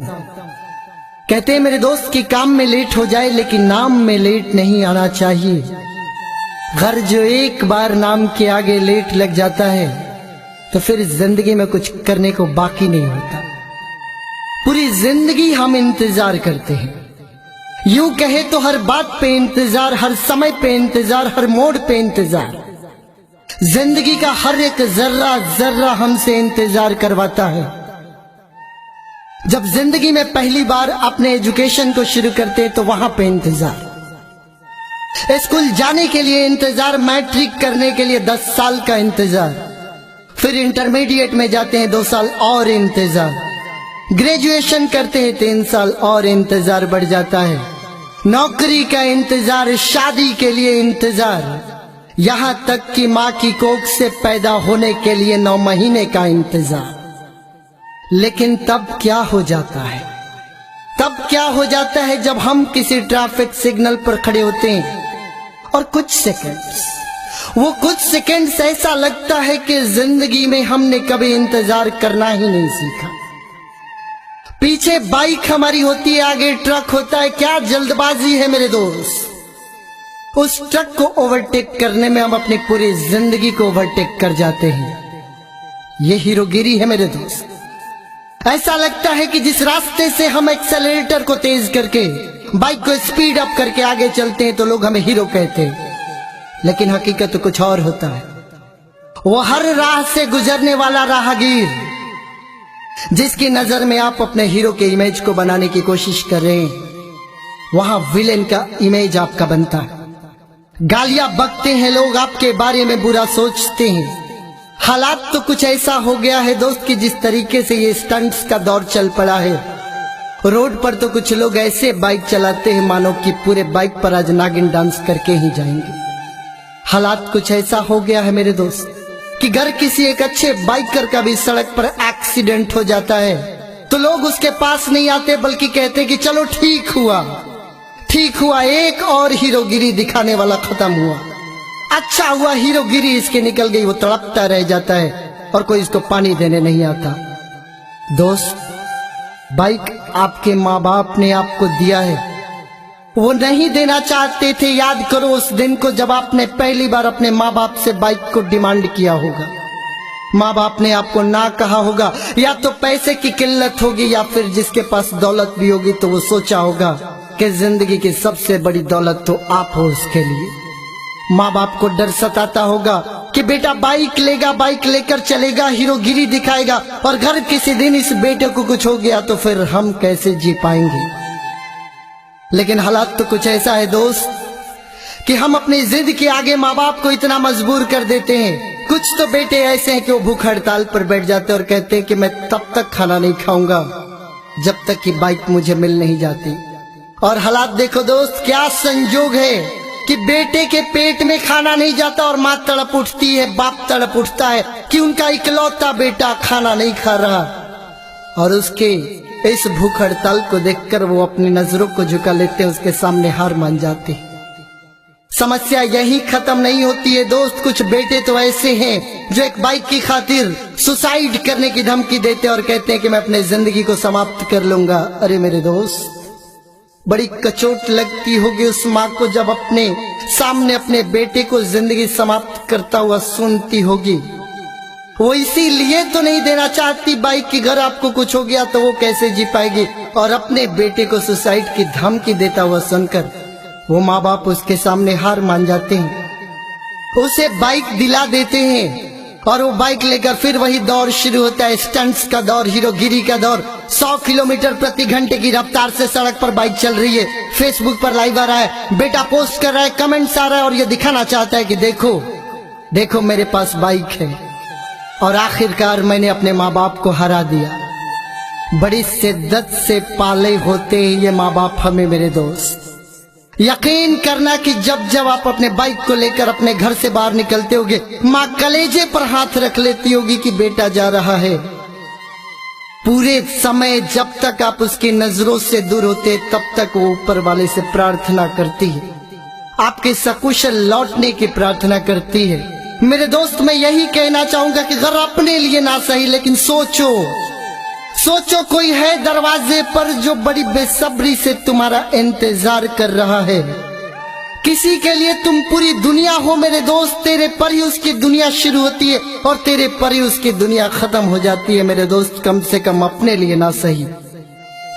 कहते हैं मेरे दोस्त कि काम में लेट हो जाए लेकिन नाम में लेट नहीं आना चाहिए। घर जो एक बार नाम के आगे लेट लग जाता है तो फिर जिंदगी में कुछ करने को बाकी नहीं होता। पूरी जिंदगी हम इंतजार करते हैं, यूं कहे तो हर बात पे इंतजार, हर समय पे इंतजार, हर मोड़ पे इंतजार। जिंदगी का हर एक जर्रा जर्रा हमसे इंतजार करवाता है। जब जिंदगी में पहली बार अपने एजुकेशन को शुरू करते तो वहां पे इंतजार, स्कूल जाने के लिए इंतजार, मैट्रिक करने के लिए 10 साल का इंतजार, फिर इंटरमीडिएट में जाते हैं 2 साल और इंतजार, ग्रेजुएशन करते हैं 3 साल और इंतजार बढ़ जाता है, नौकरी का इंतजार, शादी के लिए इंतजार, यहां तक कि मां की कोख से पैदा होने के लिए 9 महीने का इंतजार। लेकिन तब क्या हो जाता है, तब क्या हो जाता है जब हम किसी ट्रैफिक सिग्नल पर खड़े होते हैं और कुछ सेकंड्स, वो कुछ सेकंड्स ऐसा लगता है कि जिंदगी में हमने कभी इंतजार करना ही नहीं सीखा। पीछे बाइक हमारी होती है, आगे ट्रक होता है, क्या जल्दबाजी है मेरे दोस्त। उस ट्रक को ओवरटेक करने में हम अपनी पूरी जिंदगी को ओवरटेक कर जाते हैं। ये हीरोगिरी है मेरे दोस्त। ऐसा लगता है कि जिस रास्ते से हम एक्सेलरेटर को तेज करके बाइक को स्पीड अप करके आगे चलते हैं तो लोग हमें हीरो कहते हैं, लेकिन हकीकत तो कुछ और होता है। वो हर राह से गुजरने वाला राहगीर जिसकी नजर में आप अपने हीरो के इमेज को बनाने की कोशिश कर रहे हैं, वहां विलेन का इमेज आपका बनता है। गालियां बकते हैं लोग, आपके बारे में बुरा सोचते हैं। हालात तो कुछ ऐसा हो गया है दोस्त कि जिस तरीके से ये स्टंट्स का दौर चल पड़ा है, रोड पर तो कुछ लोग ऐसे बाइक चलाते हैं मानो कि पूरे बाइक पर आज नागिन डांस करके ही जाएंगे। हालात कुछ ऐसा हो गया है मेरे दोस्त कि अगर किसी एक अच्छे बाइकर का भी सड़क पर एक्सीडेंट हो जाता है तो लोग उसके पास नहीं आते, बल्कि कहते कि चलो ठीक हुआ, ठीक हुआ, एक और हीरोगिरी दिखाने वाला खत्म हुआ, अच्छा हुआ हीरोगिरी इसके निकल गई। वो तड़पता रह जाता है और कोई इसको पानी देने नहीं आता। दोस्त, बाइक आपके माँ बाप ने आपको दिया है, वो नहीं देना चाहते थे। याद करो उस दिन को जब आपने पहली बार अपने माँ बाप से बाइक को डिमांड किया होगा। माँ बाप ने आपको ना कहा होगा, या तो पैसे की किल्लत होगी या फिर जिसके पास दौलत भी होगी तो वो सोचा होगा कि जिंदगी की सबसे बड़ी दौलत तो आप हो उसके लिए। माँ बाप को डर सताता होगा कि बेटा बाइक लेगा, बाइक लेकर चलेगा, हीरोगिरी दिखाएगा, और घर किसी दिन इस बेटे को कुछ हो गया तो फिर हम कैसे जी पाएंगे। लेकिन हालात तो कुछ ऐसा है दोस्त कि हम अपनी जिद के आगे माँ बाप को इतना मजबूर कर देते हैं। कुछ तो बेटे ऐसे हैं कि वो भूख हड़ताल पर बैठ जाते हैं और कहते हैं कि मैं तब तक खाना नहीं खाऊंगा जब तक कि बाइक मुझे मिल नहीं जाती। और हालात देखो दोस्त, क्या संजोग है कि बेटे के पेट में खाना नहीं जाता और माँ तड़प उठती है, बाप तड़प उठता है कि उनका इकलौता बेटा खाना नहीं खा रहा, और उसके इस भूख हड़ताल को देखकर वो अपनी नजरों को झुका लेते हैं, उसके सामने हार मान जाते। समस्या यही खत्म नहीं होती है दोस्त। कुछ बेटे तो ऐसे हैं जो एक बाइक की खातिर सुसाइड करने की धमकी देते हैं और कहते हैं कि मैं अपनी जिंदगी को समाप्त कर लूंगा। अरे मेरे दोस्त, बड़ी कचोट लगती होगी उस माँ को जब अपने सामने अपने बेटे को जिंदगी समाप्त करता हुआ सुनती होगी। वो इसीलिए तो नहीं देना चाहती बाइक की, घर आपको कुछ हो गया तो वो कैसे जी पाएगी। और अपने बेटे को सुसाइड की धमकी देता हुआ सुनकर वो माँ बाप उसके सामने हार मान जाते हैं, उसे बाइक दिला देते हैं, और वो बाइक लेकर फिर वही दौर शुरू होता है, स्टंट्स का दौर, हीरोगिरी का दौर। 100 किलोमीटर प्रति घंटे की रफ्तार से सड़क पर बाइक चल रही है, फेसबुक पर लाइव आ रहा है, बेटा पोस्ट कर रहा है, कमेंट्स आ रहा है, और ये दिखाना चाहता है कि देखो देखो मेरे पास बाइक है, और आखिरकार मैंने अपने माँ बाप को हरा दिया। बड़ी शिद्दत से पाले होते हैं ये माँ बाप हमें मेरे दोस्त। यकीन करना कि जब जब आप अपने बाइक को लेकर अपने घर से बाहर निकलते होगे, माँ कलेजे पर हाथ रख लेती होगी कि बेटा जा रहा है। पूरे समय जब तक आप उसकी नजरों से दूर होते तब तक वो ऊपर वाले से प्रार्थना करती है, आपके सकुशल लौटने की प्रार्थना करती है। मेरे दोस्त, मैं यही कहना चाहूंगा कि अगर अपने लिए ना सही लेकिन सोचो सोचो कोई है दरवाजे पर जो बड़ी बेसब्री से तुम्हारा इंतजार कर रहा है। किसी के लिए तुम पूरी दुनिया हो मेरे दोस्त, तेरे पर ही उसकी दुनिया शुरू होती है और तेरे पर ही उसकी दुनिया खत्म हो जाती है मेरे दोस्त। कम से कम अपने लिए ना सही,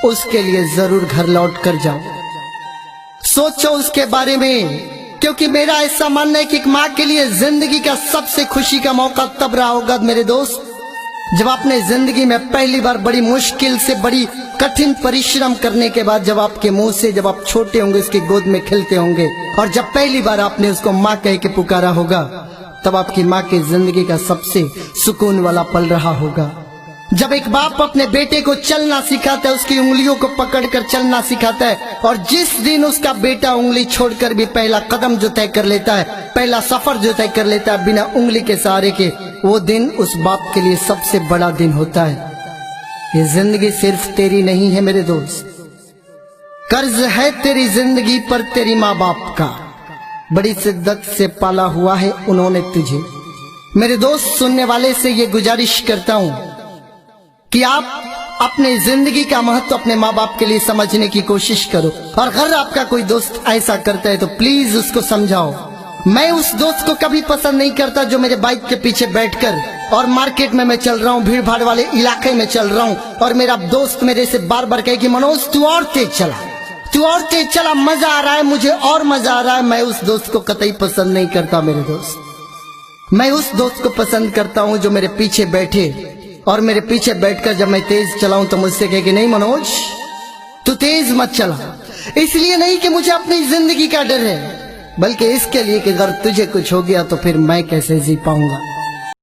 उसके लिए जरूर घर लौट कर जाओ। सोचो उसके बारे में, क्योंकि मेरा ऐसा मानना है कि एक माँ के लिए जिंदगी का सबसे खुशी का मौका तब रहा होगा मेरे दोस्त, जब आपने जिंदगी में पहली बार बड़ी मुश्किल से, बड़ी कठिन परिश्रम करने के बाद जब आपके मुंह से, जब आप छोटे होंगे उसकी गोद में खेलते होंगे और जब पहली बार आपने उसको माँ कह के पुकारा होगा, तब आपकी माँ की जिंदगी का सबसे सुकून वाला पल रहा होगा। जब एक बाप अपने बेटे को चलना सिखाता है, उसकी उंगलियों को पकड़कर चलना सिखाता है, और जिस दिन उसका बेटा उंगली छोड़कर भी पहला कदम जो तय कर लेता है, पहला सफर जो तय कर लेता है बिना उंगली के सहारे के, वो दिन उस बाप के लिए सबसे बड़ा दिन होता है। ये जिंदगी सिर्फ तेरी नहीं है मेरे दोस्त, कर्ज है तेरी जिंदगी पर तेरी माँ बाप का। बड़ी शिद्दत से पाला हुआ है उन्होंने तुझे। मेरे दोस्त, सुनने वाले से ये गुजारिश करता हूँ कि आप अपने जिंदगी का महत्व अपने माँ बाप के लिए समझने की कोशिश करो, और अगर आपका कोई दोस्त ऐसा करता है तो प्लीज उसको समझाओ। मैं उस दोस्त को कभी पसंद नहीं करता जो मेरे बाइक के पीछे बैठकर, और मार्केट में मैं चल रहा हूँ, भीड़ भाड़ वाले इलाके में चल रहा हूँ, और मेरा दोस्त मेरे से बार बार कहे कि मनोज तू और तेज चला, तू और तेज चला, मजा आ रहा है, मुझे और मजा आ रहा है। मैं उस दोस्त को कतई पसंद नहीं करता मेरे दोस्त। मैं उस दोस्त को पसंद करता हूँ जो मेरे पीछे बैठे और मेरे पीछे बैठकर जब मैं तेज चलाऊं तो मुझसे कहे कि नहीं मनोज तू तेज मत चला। इसलिए नहीं कि मुझे अपनी जिंदगी का डर है, बल्कि इसके लिए कि अगर तुझे कुछ हो गया तो फिर मैं कैसे जी पाऊंगा।